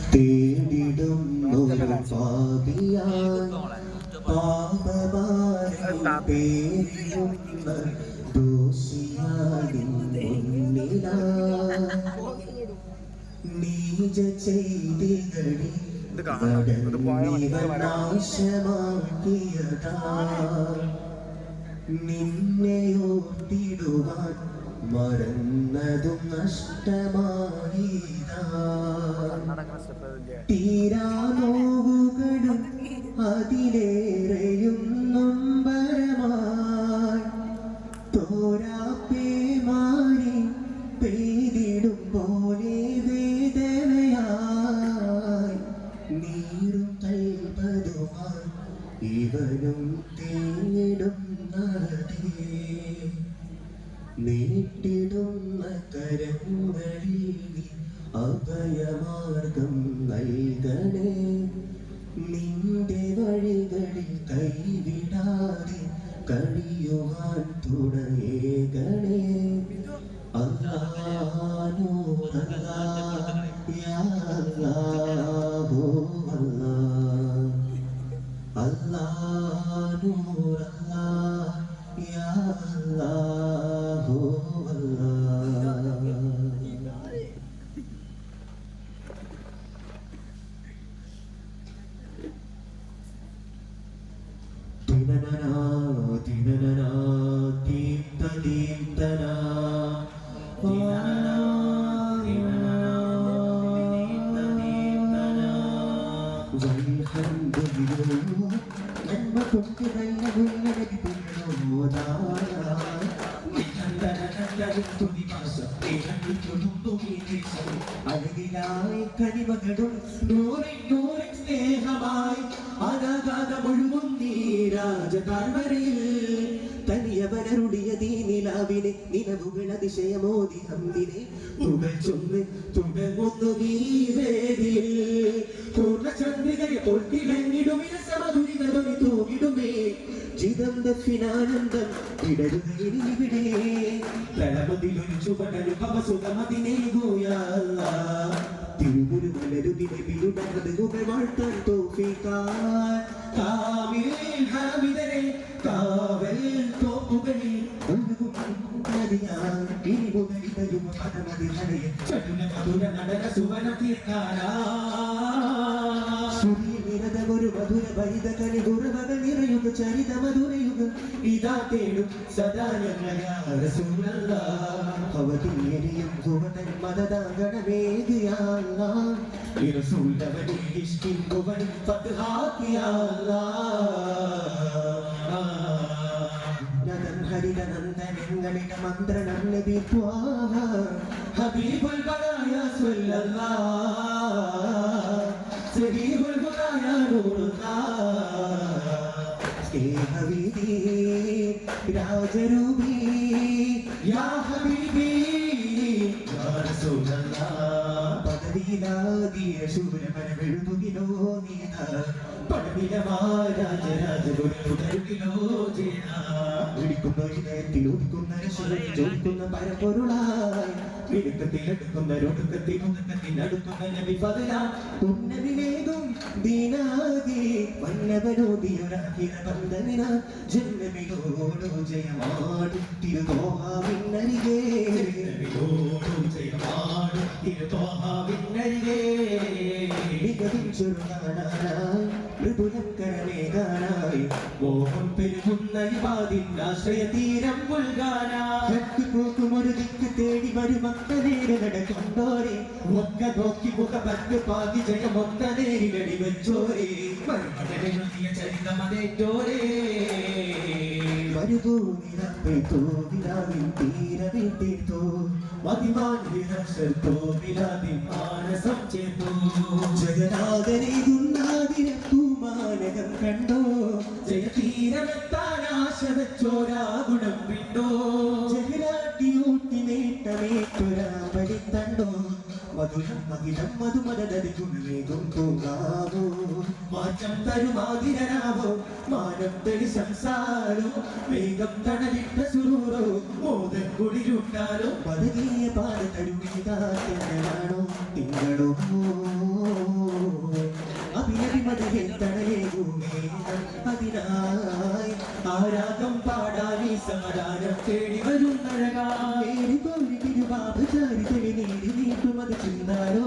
തേടിടുന്നൊരു പാപിയാൻ പാപഭാരം പേരിടുന്ന ദോഷിയാതിൻ മുന്നിലായി നീച ചെയ്തികളിൽ നാശമാക്കിയതാ നിന്നെയോർത്തിടുവാൻ മറന്നതും നഷ്ടമായിതാ തീരാനോവുകളും അതിലേറെയും നൊമ്പരമായി തോരാപ്പേ മാറി പെയ്തിടും പോലെ വേദനയായി നീറും തൈപതുമായി ഇവനും തേടുന്നതേ നീട്ടിടുന്ന കരങ്ങളിൽ അഭയമാർഗം നൽകണേ നിന്റെ വഴികളിൽ കൈവിടാതെ കഴിയുവാൻ തുണയേകണേ അല്ലാഹു അല്ലാഹ് യാ അല്ലാഹു അല്ലാഹ് അല്ലാഹു അല്ലാഹ് യാ അല്ലാഹു അല്ലാഹ് ദിനനനാ ദിനനനാ ദീപ്ത ദീപ്തനാ ദിനനനാ ദിനനനാ ദീപ്ത ദീപ്തനാ വൽഹംദുലില്ലാഹ് നന്മ കൊണ്ട് നല്ല ഗുണനബി പുണ്യമോദായ അഴകിലായി കനിമകളും നൂറിൻ നൂറിൻ സ്നേഹമായി അനാഗാത മുഴുവൻ നീരാജതാഴ്വരയിൽ തനിയവനരുടിയ ദീനിലാവിനെ നിലവുകൾ അതിശയമോദി ഹംദിനെ പുകഴ്ചൊന്ന് തുടങ്ങുന്നു നീ വേദിയിൽ പൂർണ്ണചന്ദ്രികയെ പൊട്ടിലങ്ങിടുമിന സമതുരിതമൊരു തൂകിടുമേ ജിതം ദഫിനാനന്ദം ഇടരുകയിലിവിടെ പ്രളമതിലൊരു ചുവടനുഭവസുഖമതിനേകൂയ തിരുമുരു മലരുതിനെ വിരുടത് മുകൾ വാഴ്ത്താൻ തോഫിക്കാൻ കാവിൽ ഹാമിദരെ കാവൽ തോപ്പുകളിൽ ഇനിമുകളിതരും പദമതി ഹരയെ ചടുല മധുര നടന സുവന തീർക്കാനാ ഒരു മധുര ഭരിത കനി ദുർവകൾ നിറയുക ചരിത മധുരയുക ഇതാ തേടും സദാ അവതീരിയും ഭുവനൻ മദദാഗണമേകിയാല ഇറസൂലവനിൽ ഇഷ്കിൻ ഭുവനിൽ ഫത്ഹാക്കിയാല നദൻ ഹരിത നന്ദനങ്ങളിട മന്ത്രണം നബി ത്വാഹ ഹബീബുൽ ബറായ സ്വല്ലല്ലാഹ് സബീബുൽ ബറായ നൂറുല്ലാഹ് സ്നേഹവിധി രാജരൂപി യാ ഹബീബി യാ റസൂലല്ലാഹ് പദവിയിലാകിയ ശൂരമന വെഴുതുകിലോ നീത പടവിലമായ രാജരാജഗുരുകിലോ ജേന ഇടിക്കുന്ന ഹൃദയത്തിൽ ഒതുക്കുന്ന രക്ഷകൾ ചോദിക്കുന്ന പരപ്പൊരുളായി ഇടുക്കത്തിലെടുക്കുന്ന രൊടുക്കത്തിൽ ഒതുക്കത്തിനടുക്കുന്ന നബി ഫദല ഉന്നതിലേകും ദീനാകി വല്ലവനോദിയൊരാക്കിയ ബന്ധനിന ജന്മമിലോടു ജയമാടും തിരുതോഹാവിന്നരികേ ജയമാടും തിരുതോഹാവിന്നരികേ മികവിൻ ചെറുകാനായി മൃദുലം കരമേകാനായി മോഹം പെരുകുന്ന ഇബാദിൻ ആശ്രയ തീരം മുൽകാനായി പോക്കുമൊരു ദിക്ക് തേടി വരുമൊത്ത നേരെ നടക്കൊണ്ടോരെ ഒക്ക നോക്കി മുഖപത്ത് പാതി ജയമൊത്ത നേരിലടി വെച്ചോരെ മരുമടനെഴുതിയ ചരിതമതേറ്റോരേ മരുഭൂമിരപ്പേത്തോ വിലാവിൻ തീരവിൻ തീർത്തോ മതിമാൻ വിരക്ഷത്തോ വിലാവിൻ മാനസം ചേർത്തോ ജഗനാഥനെ ഗുണാതിരപ്പൂമാനകം കണ്ടോ ജയതീരമെത്താൻ ആശ വെച്ചോരാ ഗുണം വിണ്ടോ ജഗനാട്ടിയൂട്ടി നേട്ടമേറ്റൊരാ പഠിത്തണ്ടോ മധുരം മകിലം മധുമദതി ഗുണവേഗം പോകാവോ മാറ്റം തരുമാതിരനാവോ മാനം തെളി സംസാരോ വേഗം തണലിട്ട സുരൂരോ മോദം കുടിരുട്ടാലോ പതകിയ പാല തരുവിതാണോ തിങ്കളോ ആരാഗം പാടാനീ സമാധാനം തേടി വരുന്നഴകാരിരുവാപചാരി നേടി നീട്ടുമത് ചിന്താരോ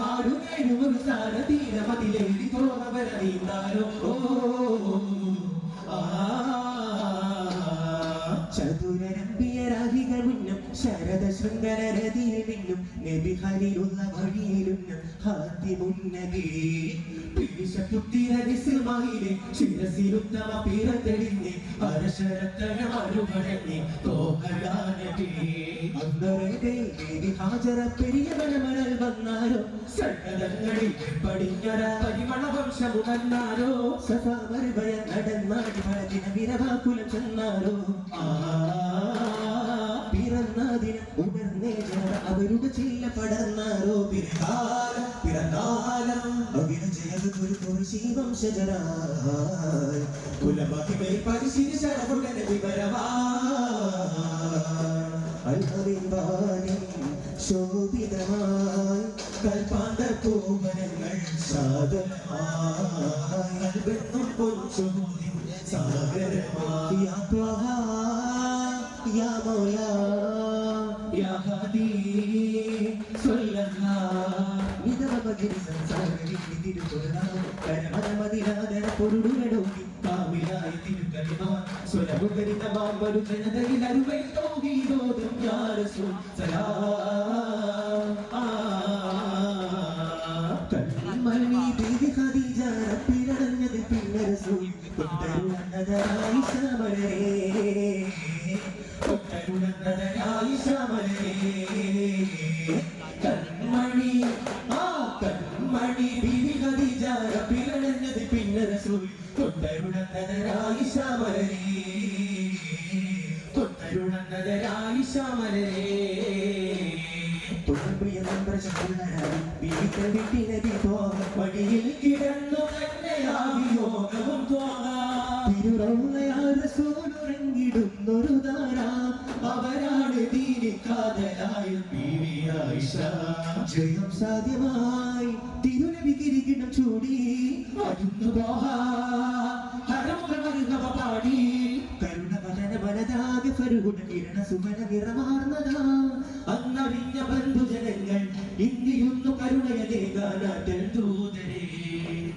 ആടുമേനും ഒരു സ്ഥാന തീരമതിലേറി തോന്നവര നീന്താരോ ചതുരരമ്പിയരാഹികൾ മുന്നും ശരദ ശൃംഗരരതിയിൽ മിന്നും നബിഹരിലുള്ള വഴിയിലുന്നും ഹാത്തി മുന്നകേ പിരിശുത്തിരവിസുമായിലെ ശിരസിലുത്തമ പീരത്തെളിഞ്ഞ് അരശരത്തനമരുപടഞ്ഞ് തോഹരാനകേ അന്നൊരേ ദേവി ഹാജറ പെരിയ വനമരൽ വന്നാരോ സകലങ്ങളിൽ പടിഞ്ഞറ പരിമള വംശമുണർന്നാരോ സഫാമരുഭയ നടന്നാടി ഭരതിന വിരവാക്കുലം ചെന്നാരോ പിറന്നാതിന് ഉണർന്നേ ജന അവരുടെ ചില്ല പടർന്നാരോ പിറന്നാലം അവിരജയൊരു ശിവംശജരായി കുലമഹിമൈ പരിശീലിച്ചടവുടനെ വിവരവായി ശോഭിതമായി കൽപ്പാന്ത പൂവനങ്ങൾ സാധനമായി പൊൻചോതി സാഗരമായി യാ മൗലാ യാ ഹദീ സ്വല്ലല്ലാഹ് നിദമഗിരി സംസാരത്തിൽ തിരുതൊഴാം കരമനമതിരാദന പൊരുടുകളോടി കാമിലായി തിരുക്കലിമാൻ സ്വരമുഖരിതമാം വരു ജനതയിൽ അരുവൈ തൗഹീദോദും യാ റസൂൽ സലാം കൽമണി ബീവി ഖദീജ റബ്ബിലടഞ്ഞത് പിന്നെ റസൂൽ കൊണ്ടരുന്നതായി ശമരേ കൊണ്ടരുന്നതായി ശമരേ കൽമണി കൽമണി ബീവി ഖദീജ റബ്ബിലടഞ്ഞത് പിന്നെ റസൂൽ കൊണ്ടരുന്നതായി ശമരേ കൊണ്ടരുന്നതായി ശമരേ വഴിയിൽ കിടന്നു തന്നെയാവിയോഗവും തിരുറങ്ങിടുന്നൊരു താര അവരാണ് ദീനിക്കാതലായ ജയം സാധ്യമായി തിരുനബി കിരീടം ചൂടി പാടി കരുണവദന വനതാകെ ഫരുഗുണ കിരണ സുമന നിറമാർന്നതാ അന്നറിഞ്ഞ ബന്ധുജനങ്ങൾ ഇന്ത്യയൊന്നു കരുണയതേകാനാറ്റൽ ദൂതരേ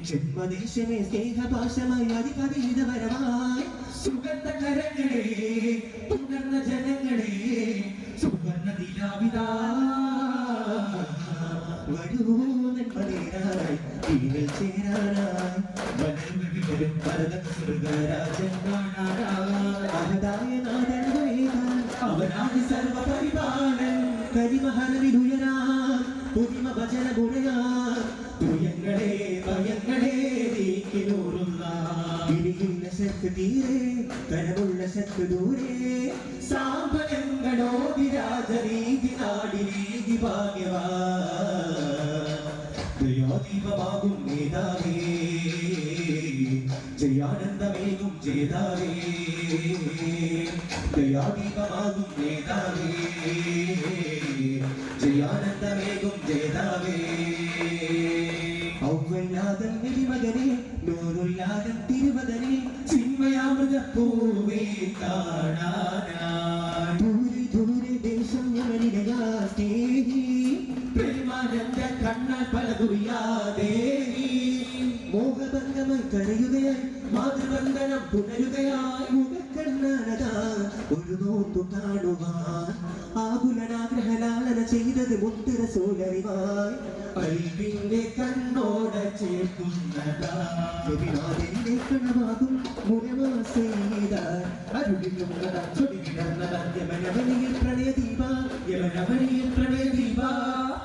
ജന്മദേശമേ സ്നേഹഭാഷമായി അതിപതീതപരമായി സുഗന്ധ കരങ്ങളെ പുണർന്ന ജനങ്ങളെ സുഗന്ധ ദിലാവിതാ വരൂനന്മനേരായി ഇതിൽ ചേരാനായി വനവിവരും ഭരത സ്വർഗരാജൻ കാണാനായ നാടൻ അവനാണ് സർവപരിപാലൻ കരിമഹരവിലുയരാൻ പുതിമ ഭജന ഗുണയാൻ തുയങ്ങളെ ഭയങ്ങളെ നീക്കിനൂറുന്ന ഇരിക്കുന്ന ശക്തി തീരെ കനമുള്ള ശക്തി ദൂരെ സാമ്പനങ്ങളോ വിരാജരീതി നാടി രീതി ഭാഗ്യവാ ദയാദീപമാകും നേതാവേ ജയാനന്ദമേകും ജേതാവേ ദയാദീപമാകും നേതാവേ ജയാനന്ദമേകും ജേതാവേ ഔവ്വല്ലാദം നിരിമകനെ നൂറുല്ലാദം തിരുവദനെ ചിന്മയാമൃതപ്പൂവേ കാണാനായി ദൂരെ ദൂരെ ദേശം യമനികയാ സ്നേഹി പ്രേമാനന്ദ കണ്ണാൽ പലതുറിയാതെ മോഹബന്ധമായി കരയുകയായി മാതൃബന്ധനം പുണരുകയായി മുഖക്കണ്ണാനതാ ഒരു നോമ്പു കാണുവാൻ ആകുലനാഗ്രഹലാളന ചെയ്തത് മുത്തിര സോലറിവായി അൽവിന്റെ കണ്ണോട ചേർക്കുന്നതാതിന്റെ കണമാകും മുരമാസേത അരുളിലും യമനവനിയിൽ പ്രണയദീപ യമനവനിയിൽ പ്രണയദീപ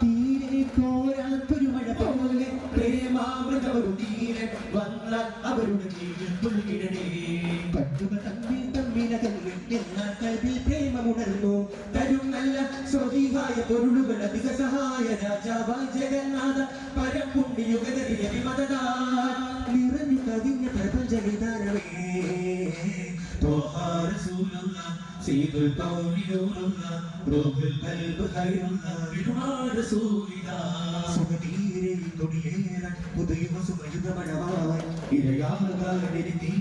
തീരെ കോരാത്തൊരു മഴ പോലെ പ്രേമാമൃതവരു തീരെ വന്ന അവരുടെ ജീവിൽ തുള്ളിടണേ പറ്റുക തമ്മിൽ തമ്മിലകന്നിൽ എന്നാൽ കൽവിൽ പ്രേമമുണർന്നു തരും നല്ല സ്വതീഹായ പൊരുളുകൾ അധിക സഹായ രാജാവായി ജഗന്നാഥ പരപ്പുണ്ണിയുഗതിലെ വിമതതാ നിറഞ്ഞു കവിഞ്ഞ പ്രപഞ്ചവിധാനമേ سيد الكون نور الله روح القلب خير الله بجمال رسول الله സുഖതീരെ കൊടിയേറ പുതിയ സുമയുഗമണവാൻ ഇരയാകാനിരുത്തി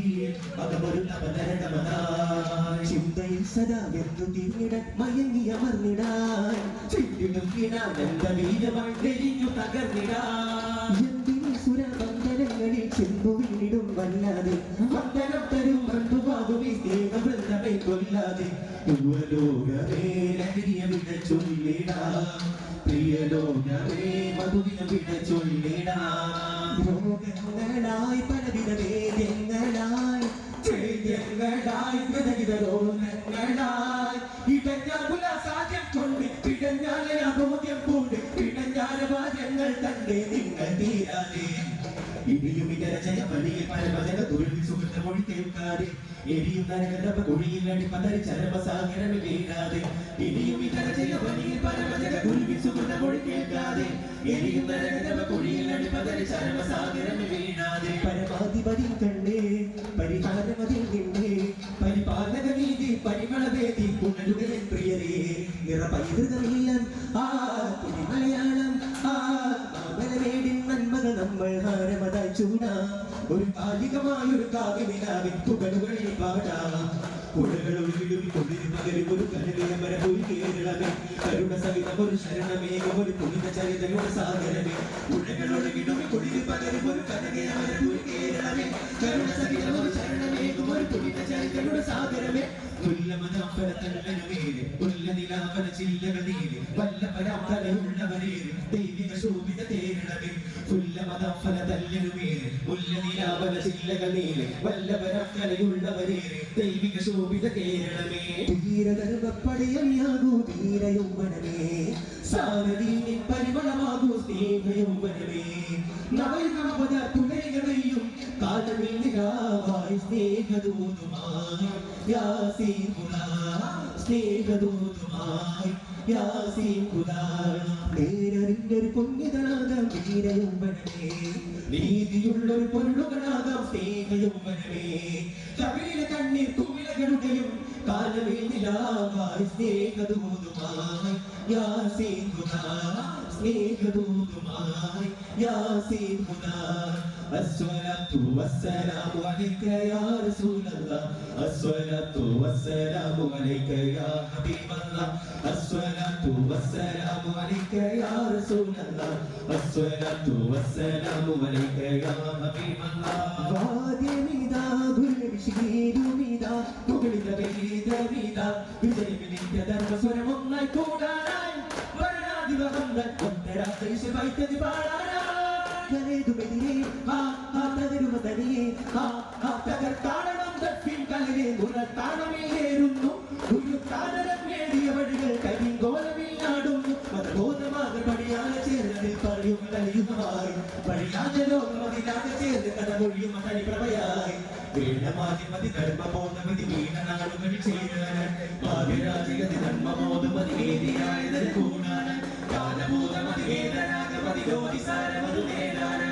അകമൊരു തപനരകമതായി ചിന്തയിൽ സദാ വെന്തു തിരിഞ്ഞിടാൻ മയങ്ങിയമർന്നിടാൻ ചുറ്റിലും കിടാനന്ദ വീരമായി തെരിഞ്ഞു തകർന്നിടാൻ എന്തിനു സുരബന്ധനങ്ങളിൽ ചെമ്പു വീണിടും വല്ലാതെ വന്ദനം തരും ബന്ധുവാകുമി സ്നേഹവൃന്ദമേ കൊല്ലാതെ യുവലോകമേ ലഹരിയ വിട ചൊല്ലിടാം പ്രിയലോകമേ മധുവിന വിട ചൊല്ലിടാം രോഗങ്ങളായി പലവിധ വേദ്യങ്ങളായി ചേദ്യങ്ങളായി വിധവിധ രോഗങ്ങളായി ഇടഞ്ഞാകുല സാധ്യം കൊണ്ട് പിടഞ്ഞാലെ അബോധ്യം കൊണ്ട് പിടഞ്ഞാല വാദ്യങ്ങൾ കണ്ടേ നിങ്ങൾ തീരാതെ ഇനിയും ഇതര ജയ പണിയിൽ പരമജന തുരുവിൽ സുഹൃത്ത മൊഴി കേൾക്കാതെ എരിയും നരകടപ കുഴിയിൽ അടി പതറി ചരമസാഗരമി വീഴാതെ ഇനിയും ഇതര ജയ പണിയിൽ പരമജന തുരുവിൽ സുഹൃത്ത മൊഴി കേൾക്കാതെ എരിയും നരകടപ കുഴിയിൽ അടി പതറി ചരമസാഗരമി വീഴാതെ പരമാധിപതി കണ്ടേ പരിഹാരമതിൽ നിന്നേ പരിപാലക നീതി പരിമളവേദി പുനരുകയൻ പ്രിയരേ നിറ പൈതൃകമില്ലം ആ മലയാളം ആ വേടിൻ നന്മകൾ നമ്മൾ ഹാരമതായി ചൂടാം ഒരു കാലികമായൊരു കാവ്യവിനാവിൻ പുകളുകളിൽ പാടാം പുഴകളൊഴുകിടും കൊടിരി പകരും ഒരു കനകയമര ഒരു കേരളമേ കരുണ സഹിതം ഒരു ശരണമേകം ഒരു പുനിത ചരിതയുടെ സാഗരമേ പുഴകളൊഴുകിടും കൊടിരി പകരും ഒരു കനകയമര ഒരു കേരളമേ കരുണ സഹിതം ഒരു ശരണമേകം ഒരു പുനിത ചരിതയുടെ സാഗരമേ തുല്യമതാപന തന്നനുമേലെ തുല്യ നിലാപന ചില്ലകളീലെ വല്ലപരാപരയുള്ളവരേറെ ദൈവിക ശോഭിത തേരണമേ തുല്യമതാപന തന്നനുമേലെ തുല്യ നിലാപന ചില്ലകളീലെ വല്ലപരാപരയുള്ളവരേറെ ദൈവിക ശോഭിത കേരളമേ ധീരധർമ്മപ്പടയമിയാകൂ ധീരയൗവനമേ സാരഥീനി പരിമളമാകൂ സ്നേഹയൗവനമേ നവയുഗമപദ തുണൈകളെയും കാലമിൽ നിലാവായി സ്നേഹദൂതുമായി യാസീൻ ഖുദാ സ്നേഹദൂതുമായി യാസീൻ ഖുദാ നേരറിഞ്ഞൊരു പുണ്യതനാകാം ധീരയൗവനമേ നീതിയുള്ളൊരു പൊരുളുകളാകാം സ്നേഹയൗവനമേ കവിളിലെ കണ്ണീർ കുമിളകളുടെയും കാലമിൽ നിലാവായി സ്നേഹദൂതുമായി യാസീൻ ഖുദാ സ്നേഹദൂതുമായി യാസീൻ ഖുദാ الصلاة والسلام عليك يا رسول الله الصلاة والسلام عليك يا حبيب الله الصلاة والسلام عليك يا رسول الله الصلاة والسلام عليك يا حبيب الله വാദ്യമിതാ ഗുരുവിശിഖീരുമിതാ മുകളിത വേദമിതാ വിജയമിനിന്റെ ധർമ്മസ്വരമൊന്നായി കൂടാനായി വരണാധിപവന്ദൻ ഒന്നരാശൈശ വൈദ്യതി പാടാനായി ുമെതിരെ തകരുമതനിയെ തകർത്താടണം തപ്പിൻ കലരെ മുറത്താണമേറുന്നു ഒരു താരം നേടിയ വഴികൾ കരിങ്കോലമില്ലാടുന്നു മതബോധമാകെ പടിയാതെ ചേർന്നതിൽ പറയും കലിയുമായി പടിയാതെ ലോകമതിലാകെ ചേർന്ന് കഥമൊഴിയും തനി പ്രഭയായി വീണമാതിമതി ധർമ്മബോധമതി വീണനാടുകളിൽ ചേരാൻ ഭാഗ്യരാജഗതി ധർമ്മബോധമതി വേദിയായത് കൂടാൻ കാലബോധമതി വേദനാഗമതി ജ്യോതിസാരമതു നേടാൻ